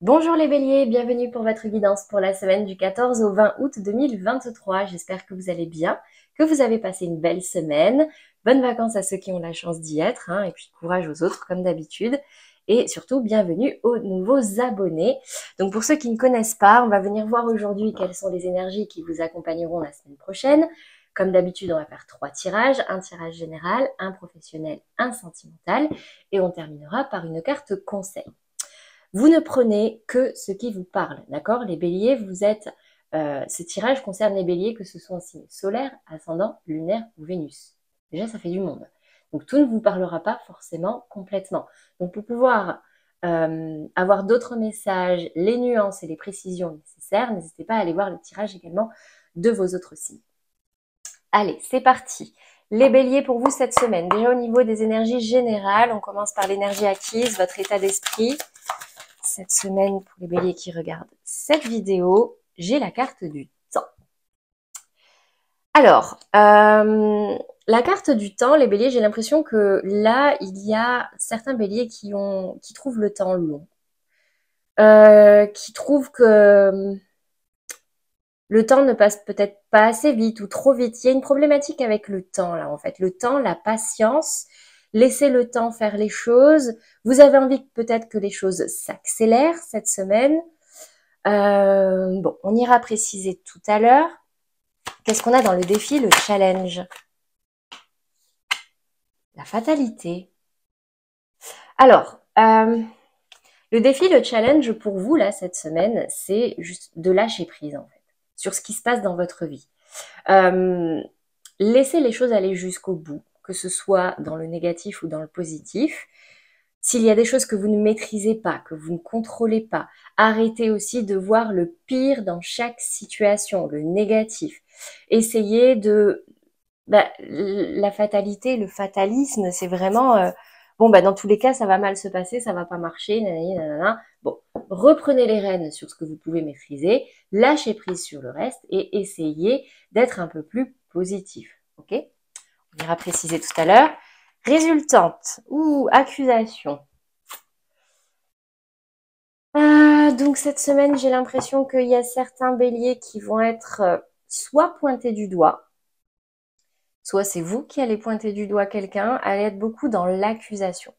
Bonjour les béliers, bienvenue pour votre guidance pour la semaine du 14 au 20 août 2023. J'espère que vous allez bien, que vous avez passé une belle semaine. Bonnes vacances à ceux qui ont la chance d'y être, et puis courage aux autres comme d'habitude. Et surtout, bienvenue aux nouveaux abonnés. Donc pour ceux qui ne connaissent pas, on va venir voir aujourd'hui quelles sont les énergies qui vous accompagneront la semaine prochaine. Comme d'habitude, on va faire 3 tirages, un tirage général, un professionnel, un sentimental, et on terminera par une carte conseil. Vous ne prenez que ce qui vous parle, d'accord? Les béliers, ce tirage concerne les béliers, que ce soit en signe solaire, ascendant, lunaire ou Vénus. Déjà, ça fait du monde. Donc, tout ne vous parlera pas forcément complètement. Donc, pour pouvoir avoir d'autres messages, les nuances et les précisions nécessaires, n'hésitez pas à aller voir le tirage également de vos autres signes. Allez, c'est parti. Les béliers pour vous cette semaine. Déjà au niveau des énergies générales, on commence par l'énergie acquise, votre état d'esprit. Cette semaine, pour les béliers qui regardent cette vidéo, j'ai la carte du temps. Alors, la carte du temps, les béliers, j'ai l'impression que là, il y a certains béliers qui trouvent le temps long. Qui trouvent que le temps ne passe peut-être pas assez vite ou trop vite. Il y a une problématique avec le temps, là, en fait. Le temps, la patience, laisser le temps faire les choses. Vous avez envie peut-être que les choses s'accélèrent cette semaine. Bon, on ira préciser tout à l'heure. Qu'est-ce qu'on a dans le défi, le challenge? La fatalité. Alors, le défi, le challenge pour vous, là, cette semaine, c'est juste de lâcher prise, en fait, sur ce qui se passe dans votre vie. Laissez les choses aller jusqu'au bout, que ce soit dans le négatif ou dans le positif. S'il y a des choses que vous ne maîtrisez pas, que vous ne contrôlez pas, arrêtez aussi de voir le pire dans chaque situation, le négatif. Essayez de... la fatalité, le fatalisme, c'est vraiment... dans tous les cas, ça va mal se passer, ça va pas marcher, nanani, nanana. Bon, reprenez les rênes sur ce que vous pouvez maîtriser, lâchez prise sur le reste et essayez d'être un peu plus positif. Ok? On ira préciser tout à l'heure. Résultante ou accusation. Donc cette semaine, j'ai l'impression qu'il y a certains béliers qui vont être soit pointés du doigt, soit c'est vous qui allez pointer du doigt quelqu'un, allez être beaucoup dans l'accusation.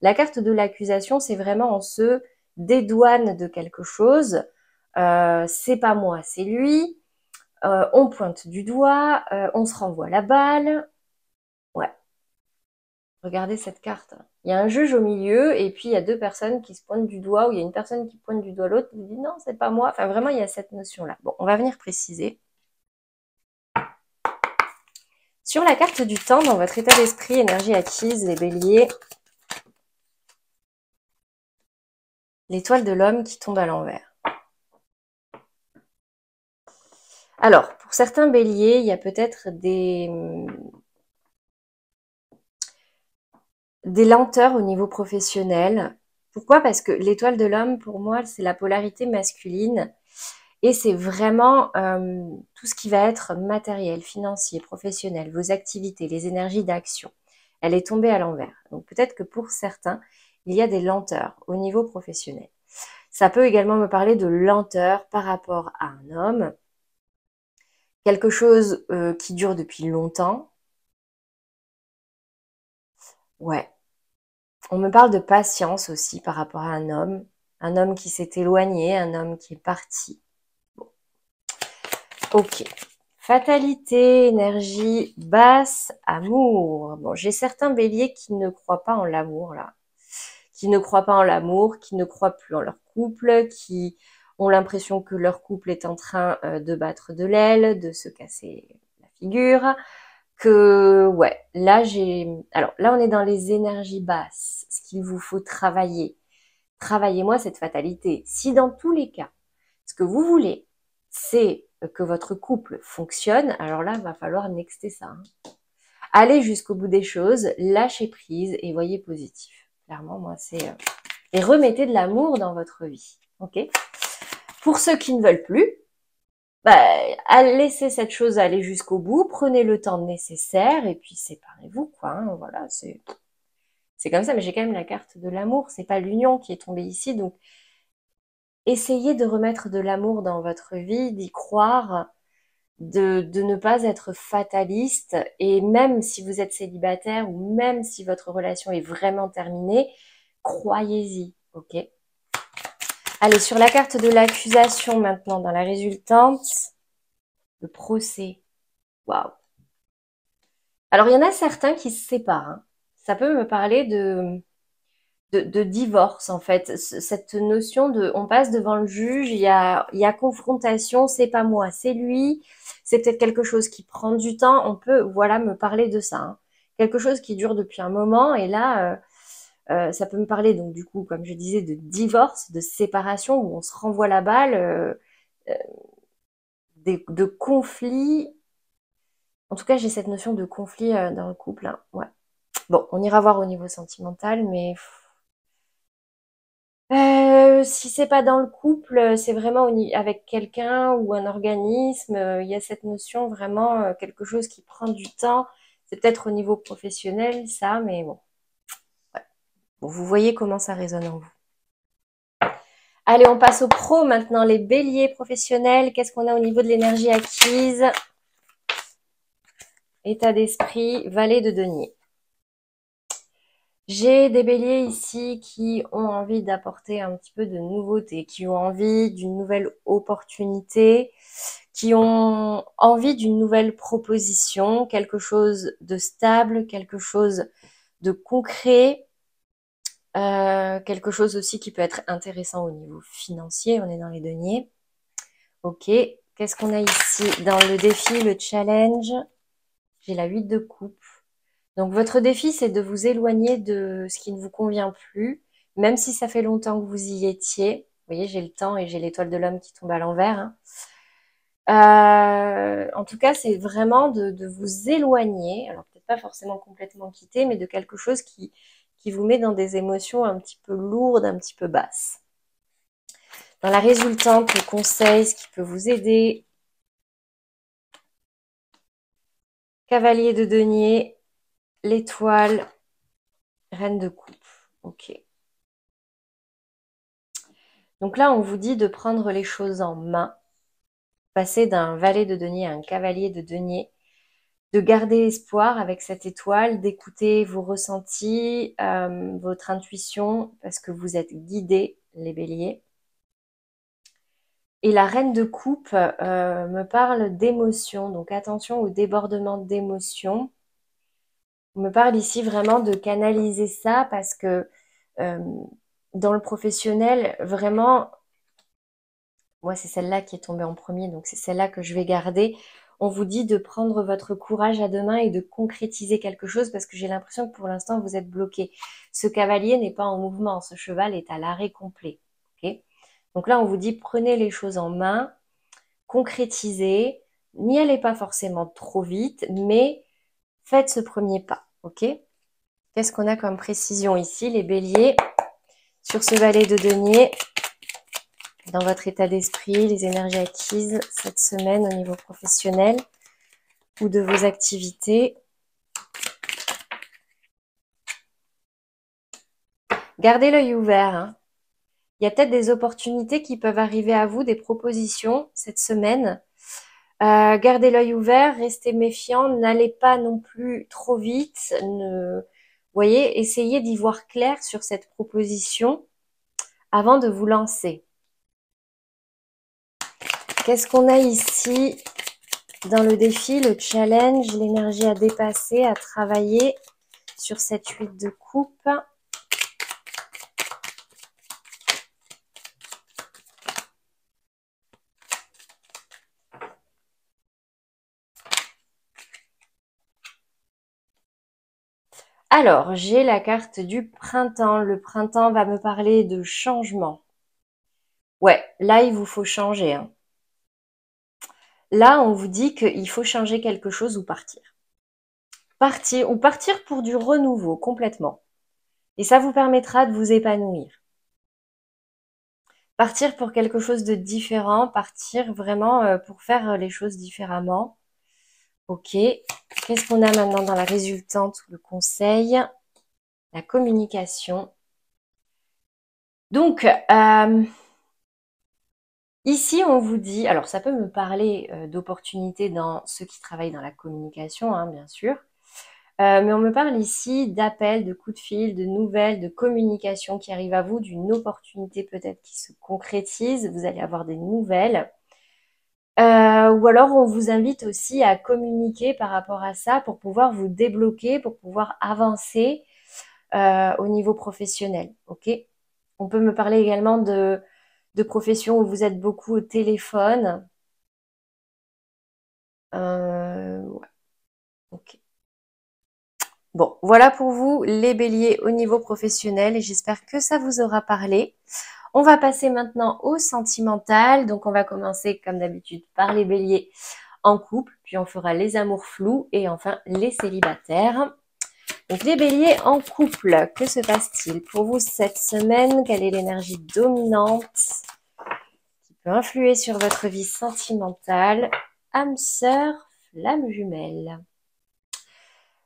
La carte de l'accusation, c'est vraiment on se dédouane de quelque chose. C'est pas moi, c'est lui. On pointe du doigt, on se renvoie la balle. Ouais, regardez cette carte. Il y a un juge au milieu et puis il y a deux personnes qui se pointent du doigt ou il y a une personne qui pointe du doigt l'autre qui dit non, c'est pas moi. Enfin, vraiment, il y a cette notion-là. Bon, on va venir préciser. Sur la carte du temps, dans votre état d'esprit, énergie acquise, les béliers, l'étoile de l'homme qui tombe à l'envers. Alors, pour certains béliers, il y a peut-être des lenteurs au niveau professionnel. Pourquoi? Parce que l'étoile de l'homme, pour moi, c'est la polarité masculine et c'est vraiment tout ce qui va être matériel, financier, professionnel, vos activités, les énergies d'action. Elle est tombée à l'envers. Donc peut-être que pour certains, il y a des lenteurs au niveau professionnel. Ça peut également me parler de lenteur par rapport à un homme, quelque chose qui dure depuis longtemps. Ouais. On me parle de patience aussi par rapport à un homme qui s'est éloigné, un homme qui est parti. Bon. Ok. Fatalité, énergie basse, amour. Bon, j'ai certains béliers qui ne croient pas en l'amour, là. Qui ne croient pas en l'amour, qui ne croient plus en leur couple, qui ont l'impression que leur couple est en train de battre de l'aile, de se casser la figure. Ouais, alors là, on est dans les énergies basses. Ce qu'il vous faut travailler. Travaillez-moi cette fatalité. Si dans tous les cas, ce que vous voulez, c'est que votre couple fonctionne, alors là, il va falloir nexter ça. Allez jusqu'au bout des choses, lâchez prise et voyez positif. Clairement, moi, c'est... Et remettez de l'amour dans votre vie. Ok? Pour ceux qui ne veulent plus, laissez cette chose aller jusqu'au bout, prenez le temps nécessaire et puis séparez-vous, quoi. Voilà, c'est comme ça, mais j'ai quand même la carte de l'amour. C'est pas l'union qui est tombée ici, donc essayez de remettre de l'amour dans votre vie, d'y croire, de ne pas être fataliste. Et même si vous êtes célibataire ou même si votre relation est vraiment terminée, croyez-y, ok? Allez, sur la carte de l'accusation maintenant, dans la résultante, le procès. Waouh! Alors, il y en a certains qui se séparent, hein. Ça peut me parler de divorce, en fait. Cette notion de, on passe devant le juge, il y a confrontation, c'est pas moi, c'est lui. C'est peut-être quelque chose qui prend du temps. On peut, voilà, me parler de ça, hein. Quelque chose qui dure depuis un moment. Et là, ça peut me parler, donc, du coup, comme je disais, de divorce, de séparation, où on se renvoie la balle, euh, de conflits. En tout cas, j'ai cette notion de conflit dans le couple, hein. Ouais. Bon, on ira voir au niveau sentimental, mais si c'est pas dans le couple, c'est vraiment avec quelqu'un ou un organisme. Il y a cette notion vraiment quelque chose qui prend du temps. C'est peut-être au niveau professionnel, ça, mais bon. Ouais. Bon, vous voyez comment ça résonne en vous. Allez, on passe aux pros maintenant, les béliers professionnels. Qu'est-ce qu'on a au niveau de l'énergie acquise? État d'esprit, valet de denier. J'ai des béliers ici qui ont envie d'apporter un petit peu de nouveauté, qui ont envie d'une nouvelle opportunité, qui ont envie d'une nouvelle proposition, quelque chose de stable, quelque chose de concret, quelque chose aussi qui peut être intéressant au niveau financier. On est dans les deniers. Ok, qu'est-ce qu'on a ici dans le défi, le challenge? J'ai la 8 de coupe. Donc votre défi, c'est de vous éloigner de ce qui ne vous convient plus, même si ça fait longtemps que vous y étiez. Vous voyez, j'ai le temps et j'ai l'étoile de l'homme qui tombe à l'envers, hein. En tout cas, c'est vraiment de vous éloigner, alors peut-être pas forcément complètement quitter, mais de quelque chose qui vous met dans des émotions un petit peu lourdes, un petit peu basses. Dans la résultante, le conseil, ce qui peut vous aider, cavalier de denier, l'étoile, reine de coupe. Ok. Donc là, on vous dit de prendre les choses en main, passer d'un valet de denier à un cavalier de denier, de garder espoir avec cette étoile, d'écouter vos ressentis, votre intuition, parce que vous êtes guidés, les béliers. Et la reine de coupe me parle d'émotions, donc attention au débordement d'émotions. On me parle ici vraiment de canaliser ça parce que euh, dans le professionnel, vraiment, moi c'est celle-là qui est tombée en premier, donc c'est celle-là que je vais garder. On vous dit de prendre votre courage à deux mains et de concrétiser quelque chose parce que j'ai l'impression que pour l'instant vous êtes bloqué. Ce cavalier n'est pas en mouvement, ce cheval est à l'arrêt complet. Okay, donc là on vous dit prenez les choses en main, concrétisez, n'y allez pas forcément trop vite, mais faites ce premier pas. Ok, qu'est-ce qu'on a comme précision ici, les béliers, sur ce valet de denier? Dans votre état d'esprit, les énergies acquises cette semaine au niveau professionnel ou de vos activités. Gardez l'œil ouvert, hein. Il y a peut-être des opportunités qui peuvent arriver à vous, des propositions cette semaine. Gardez l'œil ouvert, restez méfiant, n'allez pas non plus trop vite. Voyez, essayez d'y voir clair sur cette proposition avant de vous lancer. Qu'est-ce qu'on a ici dans le défi, le challenge, l'énergie à dépasser, à travailler sur cette 8 de coupe? Alors, j'ai la carte du printemps. Le printemps va me parler de changement. Ouais, là, il vous faut changer, hein. Là, on vous dit qu'il faut changer quelque chose ou partir. Partir ou partir pour du renouveau complètement. Et ça vous permettra de vous épanouir. Partir pour quelque chose de différent, partir vraiment pour faire les choses différemment. Ok, qu'est-ce qu'on a maintenant dans la résultante ou le conseil? La communication. Donc, Ici, on vous dit, alors ça peut me parler d'opportunités dans ceux qui travaillent dans la communication, hein, bien sûr. Mais on me parle ici d'appels, de coups de fil, de nouvelles, de communication qui arrivent à vous, d'une opportunité peut-être qui se concrétise. Vous allez avoir des nouvelles. Ou alors on vous invite aussi à communiquer par rapport à ça pour pouvoir vous débloquer, pour pouvoir avancer au niveau professionnel. Ok. On peut me parler également de professions où vous êtes beaucoup au téléphone. Ouais, ok. Bon, voilà pour vous les béliers au niveau professionnel et j'espère que ça vous aura parlé. On va passer maintenant au sentimental. Donc, on va commencer comme d'habitude par les béliers en couple, puis on fera les amours flous et enfin les célibataires. Donc, les béliers en couple, que se passe-t-il pour vous cette semaine? Quelle est l'énergie dominante qui peut influer sur votre vie sentimentale? Âme sœur, flamme jumelle.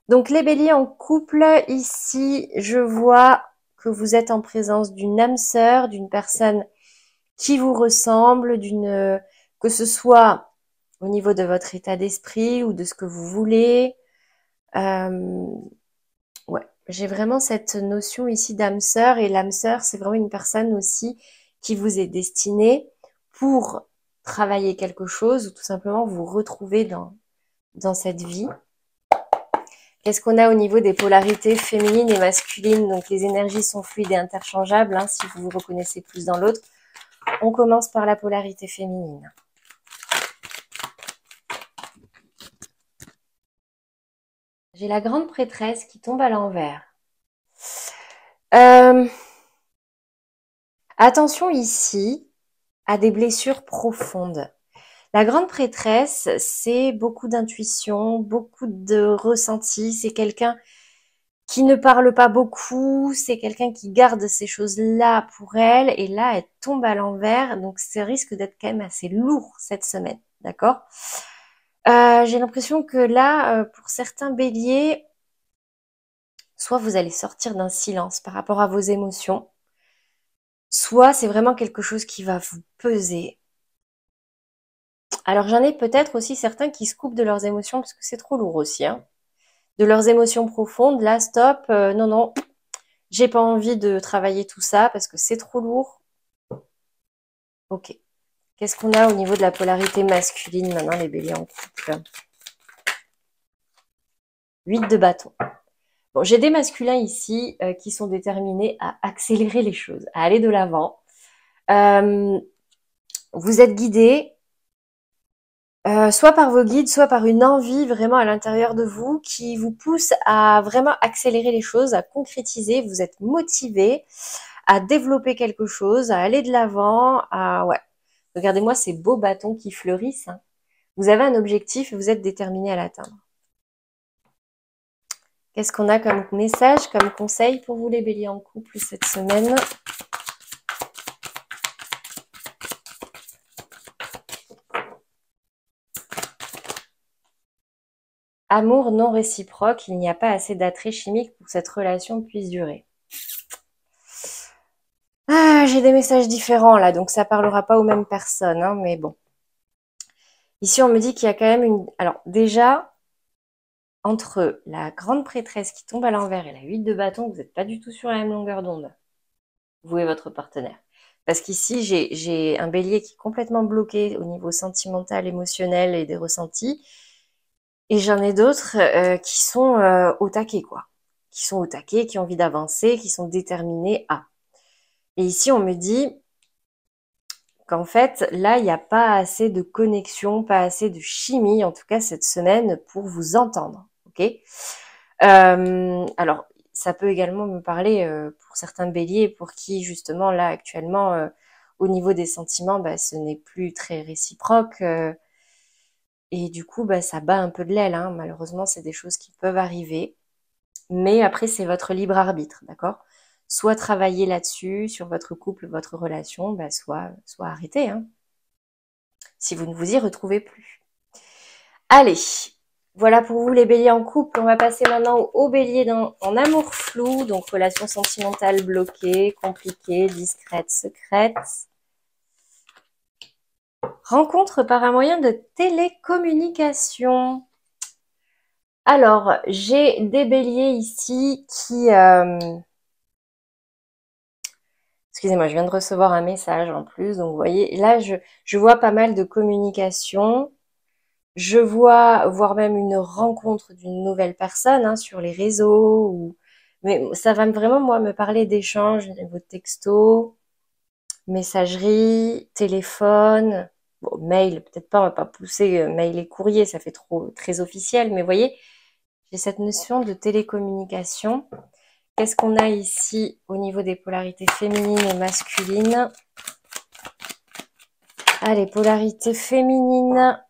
Donc les béliers en couple, ici, je vois que vous êtes en présence d'une âme sœur, d'une personne qui vous ressemble, que ce soit au niveau de votre état d'esprit ou de ce que vous voulez. Ouais, j'ai vraiment cette notion ici d'âme sœur et l'âme sœur, c'est vraiment une personne aussi qui vous est destinée pour travailler quelque chose ou tout simplement vous retrouver dans cette vie. Qu'est-ce qu'on a au niveau des polarités féminines et masculines? Donc les énergies sont fluides et interchangeables, hein, si vous vous reconnaissez plus dans l'autre. On commence par la polarité féminine. J'ai la grande prêtresse qui tombe à l'envers. Attention ici à des blessures profondes. La grande prêtresse, c'est beaucoup d'intuition, beaucoup de ressenti. C'est quelqu'un qui ne parle pas beaucoup, c'est quelqu'un qui garde ces choses-là pour elle, et là, elle tombe à l'envers, donc ça risque d'être quand même assez lourd cette semaine, d'accord? J'ai l'impression que là, pour certains béliers, soit vous allez sortir d'un silence par rapport à vos émotions, soit c'est vraiment quelque chose qui va vous peser. Alors j'en ai peut-être aussi certains qui se coupent de leurs émotions parce que c'est trop lourd aussi, hein. De leurs émotions profondes, là, stop, non, non, j'ai pas envie de travailler tout ça parce que c'est trop lourd. Ok. Qu'est-ce qu'on a au niveau de la polarité masculine maintenant, les béliers en couple? 8 de bâton. Bon, j'ai des masculins ici qui sont déterminés à accélérer les choses, à aller de l'avant. Vous êtes guidés, soit par vos guides, soit par une envie vraiment à l'intérieur de vous qui vous pousse à vraiment accélérer les choses, à concrétiser. Vous êtes motivés à développer quelque chose, à aller de l'avant, ouais. Regardez-moi ces beaux bâtons qui fleurissent, hein. Vous avez un objectif et vous êtes déterminé à l'atteindre. Qu'est-ce qu'on a comme message, comme conseil pour vous les béliers en couple cette semaine? Amour non réciproque, il n'y a pas assez d'attrait chimique pour que cette relation puisse durer. Ah, j'ai des messages différents là, donc ça parlera pas aux mêmes personnes, hein, mais bon. Ici, on me dit qu'il y a quand même une... Alors déjà, entre la grande prêtresse qui tombe à l'envers et la 8 de bâton, vous n'êtes pas du tout sur la même longueur d'onde, vous et votre partenaire. Parce qu'ici, j'ai un bélier qui est complètement bloqué au niveau sentimental, émotionnel et des ressentis. Et j'en ai d'autres qui sont au taquet, quoi. Qui sont au taquet, qui ont envie d'avancer, qui sont déterminés à. Et ici, on me dit qu'en fait, là, il n'y a pas assez de connexion, pas assez de chimie, en tout cas cette semaine, pour vous entendre. Ok. Alors, ça peut également me parler pour certains béliers pour qui, justement, là, actuellement, au niveau des sentiments, bah, ce n'est plus très réciproque. Et du coup, bah, ça bat un peu de l'aile, hein. Malheureusement, c'est des choses qui peuvent arriver. Mais après, c'est votre libre arbitre, d'accord? Soit travailler là-dessus, sur votre couple, votre relation, bah, soit arrêter, hein, si vous ne vous y retrouvez plus. Allez, voilà pour vous les béliers en couple. On va passer maintenant aux béliers en amour flou, donc relation sentimentale bloquée, compliquée, discrète, secrète. Rencontre par un moyen de télécommunication. Alors, j'ai des béliers ici qui... excusez-moi, je viens de recevoir un message en plus. Donc, vous voyez, là, je vois pas mal de communication. Je vois, voire même une rencontre d'une nouvelle personne hein, sur les réseaux. Mais ça va vraiment, moi, me parler d'échanges, niveau texto, messagerie, téléphone, bon, mail, peut-être pas, on va pas pousser mail et courrier, ça fait trop très officiel, mais vous voyez, j'ai cette notion de télécommunication. Qu'est-ce qu'on a ici au niveau des polarités féminines et masculines? Allez, polarités féminines,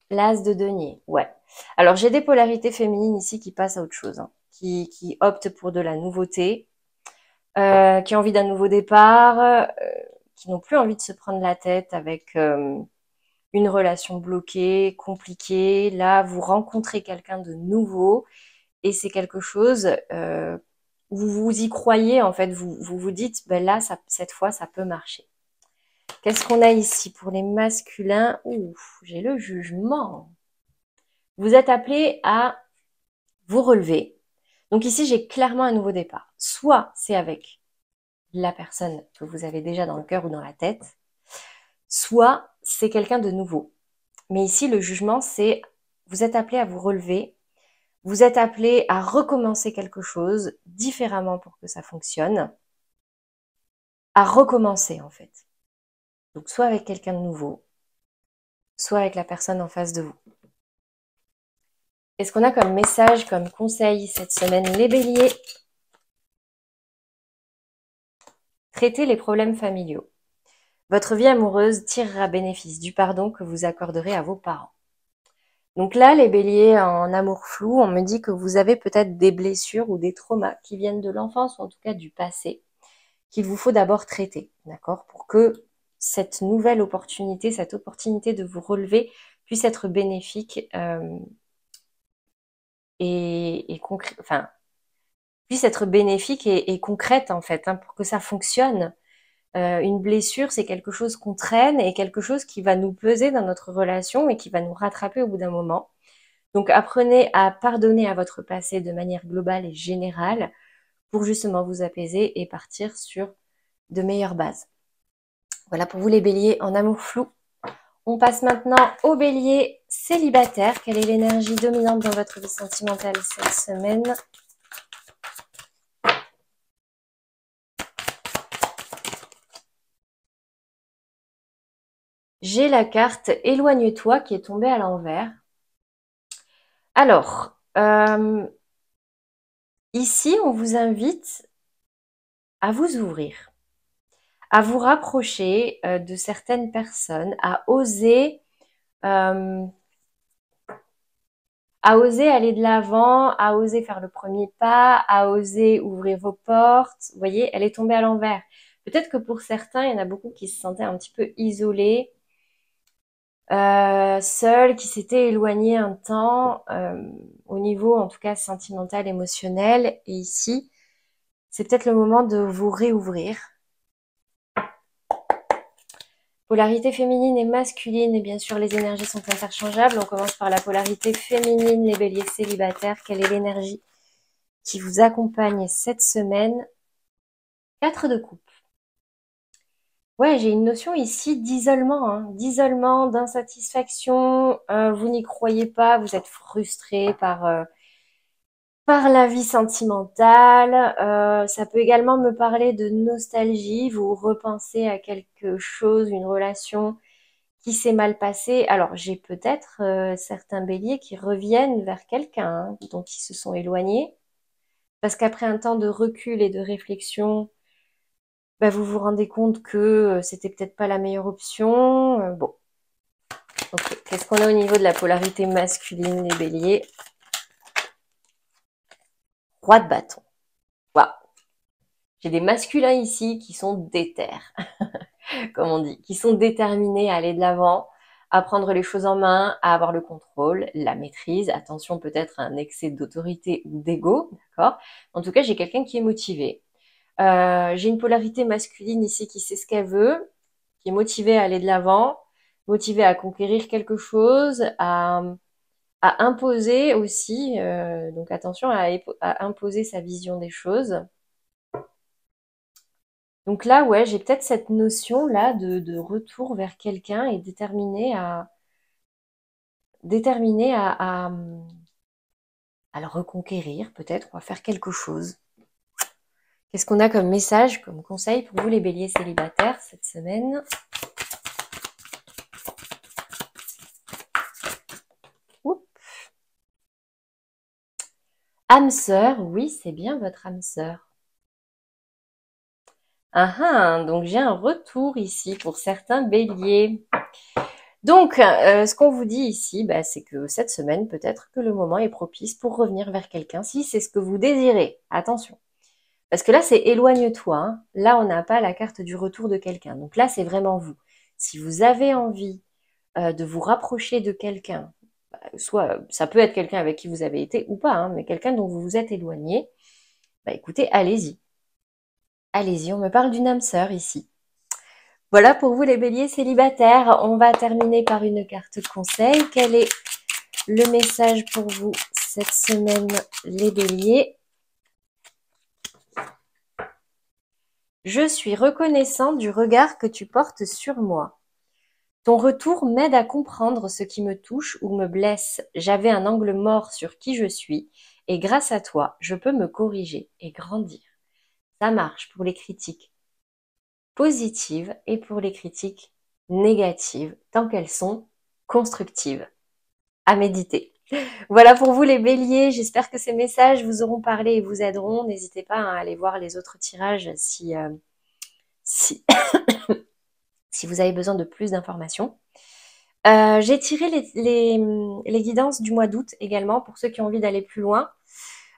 l'as de denier, ouais. Alors, j'ai des polarités féminines ici qui passent à autre chose, hein, qui optent pour de la nouveauté, qui ont envie d'un nouveau départ, qui n'ont plus envie de se prendre la tête avec une relation bloquée, compliquée. Là, vous rencontrez quelqu'un de nouveau et c'est quelque chose où vous y croyez, en fait. Vous dites, ben là, cette fois, ça peut marcher. Qu'est-ce qu'on a ici pour les masculins? Ouf, j'ai le jugement. Vous êtes appelé à vous relever. Donc ici, j'ai clairement un nouveau départ. Soit c'est avec la personne que vous avez déjà dans le cœur ou dans la tête, soit c'est quelqu'un de nouveau. Mais ici, le jugement, c'est vous êtes appelé à vous relever, vous êtes appelé à recommencer quelque chose différemment pour que ça fonctionne, à recommencer en fait. Donc soit avec quelqu'un de nouveau, soit avec la personne en face de vous. Qu'est-ce qu'on a comme message, comme conseil cette semaine, les béliers? Traitez les problèmes familiaux. Votre vie amoureuse tirera bénéfice du pardon que vous accorderez à vos parents. Donc là, les béliers en amour flou, on me dit que vous avez peut-être des blessures ou des traumas qui viennent de l'enfance ou en tout cas du passé, qu'il vous faut d'abord traiter, d'accord, pour que cette nouvelle opportunité, cette opportunité de vous relever puisse être bénéfique enfin, puisse être bénéfique et concrète en fait, hein, pour que ça fonctionne. Une blessure, c'est quelque chose qu'on traîne et quelque chose qui va nous peser dans notre relation et qui va nous rattraper au bout d'un moment. Donc apprenez à pardonner à votre passé de manière globale et générale pour justement vous apaiser et partir sur de meilleures bases. Voilà pour vous les béliers en amour flou. On passe maintenant aux béliers célibataires. Quelle est l'énergie dominante dans votre vie sentimentale cette semaine? J'ai la carte Éloigne-toi qui est tombée à l'envers. Alors, ici, on vous invite à vous ouvrir, à vous rapprocher de certaines personnes, euh, à oser aller de l'avant, à oser faire le premier pas, à oser ouvrir vos portes. Vous voyez, elle est tombée à l'envers. Peut-être que pour certains, il y en a beaucoup qui se sentaient un petit peu isolés, seuls, qui s'étaient éloignés un temps, au niveau en tout cas sentimental, émotionnel. Et ici, c'est peut-être le moment de vous réouvrir. Polarité féminine et masculine, et bien sûr les énergies sont interchangeables. On commence par la polarité féminine, les béliers célibataires. Quelle est l'énergie qui vous accompagne cette semaine? 4 de coupe. Ouais, j'ai une notion ici d'isolement, hein, d'isolement, d'insatisfaction. Vous n'y croyez pas, vous êtes frustré par la vie sentimentale. Ça peut également me parler de nostalgie. Vous repensez à quelque chose, une relation qui s'est mal passée. Alors, j'ai peut-être certains béliers qui reviennent vers quelqu'un hein, dont ils se sont éloignés. Parce qu'après un temps de recul et de réflexion, bah, vous vous rendez compte que c'était peut-être pas la meilleure option. Bon, ok. Qu'est-ce qu'on a au niveau de la polarité masculine, les béliers? Roi de bâton. Waouh. J'ai des masculins ici qui sont déter, comme on dit, qui sont déterminés à aller de l'avant, à prendre les choses en main, à avoir le contrôle, la maîtrise. Attention peut-être à un excès d'autorité ou d'ego, d'accord? En tout cas, j'ai quelqu'un qui est motivé. J'ai une polarité masculine ici qui sait ce qu'elle veut, qui est motivée à aller de l'avant, motivé à conquérir quelque chose, à imposer aussi, donc attention à imposer sa vision des choses. Donc là, ouais, j'ai peut-être cette notion-là de retour vers quelqu'un et déterminé à le reconquérir, peut-être, ou à faire quelque chose. Qu'est-ce qu'on a comme message, comme conseil pour vous les béliers célibataires cette semaine? Oups. Âme sœur, oui, c'est bien votre âme sœur. Ah ah, donc j'ai un retour ici pour certains béliers. Donc, ce qu'on vous dit ici, bah, c'est que cette semaine, peut-être que le moment est propice pour revenir vers quelqu'un, si c'est ce que vous désirez. Attention. Parce que là, c'est éloigne-toi, hein. Là, on n'a pas la carte du retour de quelqu'un. Donc là, c'est vraiment vous. Si vous avez envie de vous rapprocher de quelqu'un, bah, soit ça peut être quelqu'un avec qui vous avez été ou pas, hein, mais quelqu'un dont vous vous êtes éloigné, bah écoutez, allez-y. Allez-y, on me parle d'une âme sœur ici. Voilà pour vous les béliers célibataires. On va terminer par une carte conseil. Quel est le message pour vous cette semaine, les béliers? Je suis reconnaissant du regard que tu portes sur moi. Ton retour m'aide à comprendre ce qui me touche ou me blesse. J'avais un angle mort sur qui je suis et grâce à toi, je peux me corriger et grandir. Ça marche pour les critiques positives et pour les critiques négatives, tant qu'elles sont constructives. À méditer. Voilà pour vous les béliers, j'espère que ces messages vous auront parlé et vous aideront. N'hésitez pas à aller voir les autres tirages si, si vous avez besoin de plus d'informations. J'ai tiré les guidances du mois d'août également pour ceux qui ont envie d'aller plus loin.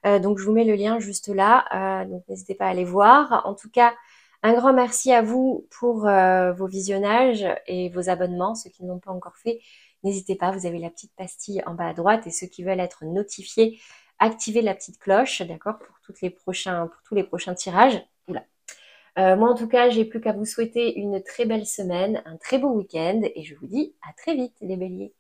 Donc je vous mets le lien juste là, donc n'hésitez pas à aller voir. En tout cas, un grand merci à vous pour vos visionnages et vos abonnements, ceux qui ne l'ont pas encore fait. N'hésitez pas, vous avez la petite pastille en bas à droite et ceux qui veulent être notifiés, activez la petite cloche, d'accord, pour tous les prochains tirages. Oula. Moi en tout cas, j'ai plus qu'à vous souhaiter une très belle semaine, un très beau week-end et je vous dis à très vite les béliers.